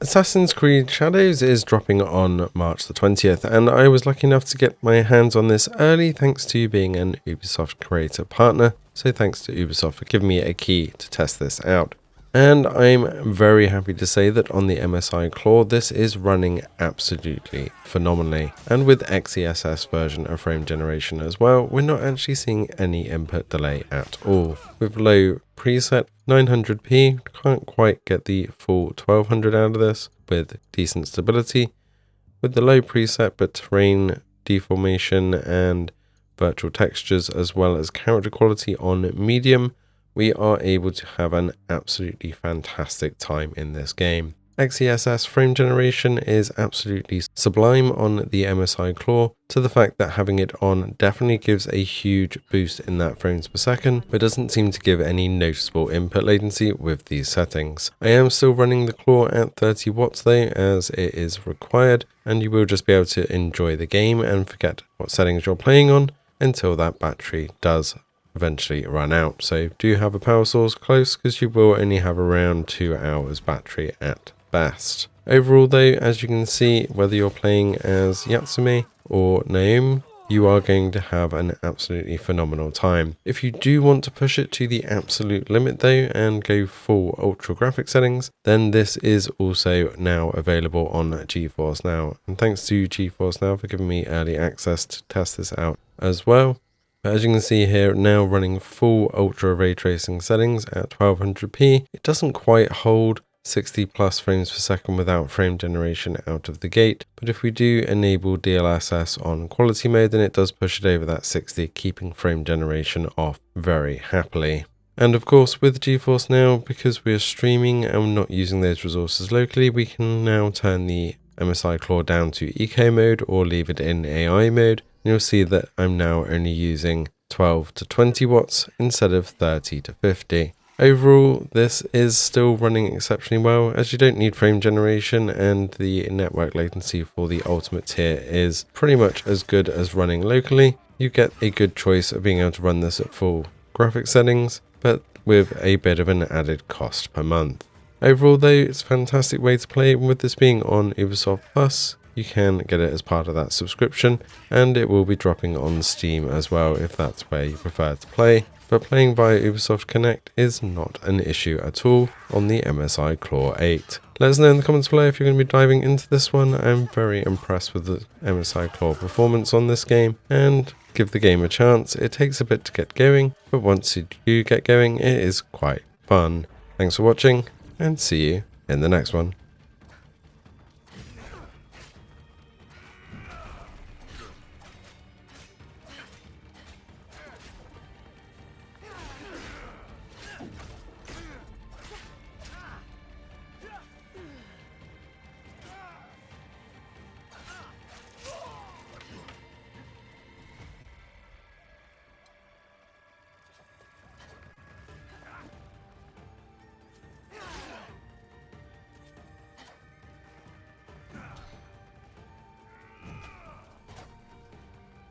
Assassin's Creed Shadows is dropping on March the 20th, and I was lucky enough to get my hands on this early thanks to being an Ubisoft creator partner, so thanks to Ubisoft for giving me a key to test this out. And I'm very happy to say that on the MSI Claw, this is running absolutely phenomenally. And with XeSS version of frame generation as well, we're not actually seeing any input delay at all. With low preset 900p, can't quite get the full 1200 out of this with decent stability. With the low preset but terrain deformation and virtual textures as well as character quality on medium, we are able to have an absolutely fantastic time in this game. XeSS frame generation is absolutely sublime on the MSI Claw, to the fact that having it on definitely gives a huge boost in that frames per second, but doesn't seem to give any noticeable input latency with these settings. I am still running the Claw at 30 watts though, as it is required, and you will just be able to enjoy the game and forget what settings you're playing on until that battery does eventually run out. So do have a power source close, because you will only have around 2 hours battery at best. Overall though, as you can see, whether you're playing as Yatsume or Naomi, you are going to have an absolutely phenomenal time. If you do want to push it to the absolute limit though and go full ultra graphic settings, then this is also now available on GeForce Now. And thanks to GeForce Now for giving me early access to test this out as well. As you can see here, now running full ultra ray tracing settings at 1200p. It doesn't quite hold 60 plus frames per second without frame generation out of the gate, but if we do enable DLSS on quality mode, then it does push it over that 60, keeping frame generation off very happily. And of course with GeForce Now, because we're streaming and not using those resources locally, we can now turn the MSI Claw down to eco mode or leave it in AI mode. You'll see that I'm now only using 12 to 20 watts instead of 30 to 50. Overall, this is still running exceptionally well, as you don't need frame generation, and the network latency for the ultimate tier is pretty much as good as running locally. You get a good choice of being able to run this at full graphic settings, but with a bit of an added cost per month. Overall though, it's a fantastic way to play, and with this being on Ubisoft Plus, you can get it as part of that subscription, and it will be dropping on Steam as well if that's where you prefer to play. But playing via Ubisoft Connect is not an issue at all on the MSI Claw 8. Let us know in the comments below if you're going to be diving into this one. I'm very impressed with the MSI Claw performance on this game, and give the game a chance. It takes a bit to get going, but once you do get going, it is quite fun. Thanks for watching, and see you in the next one.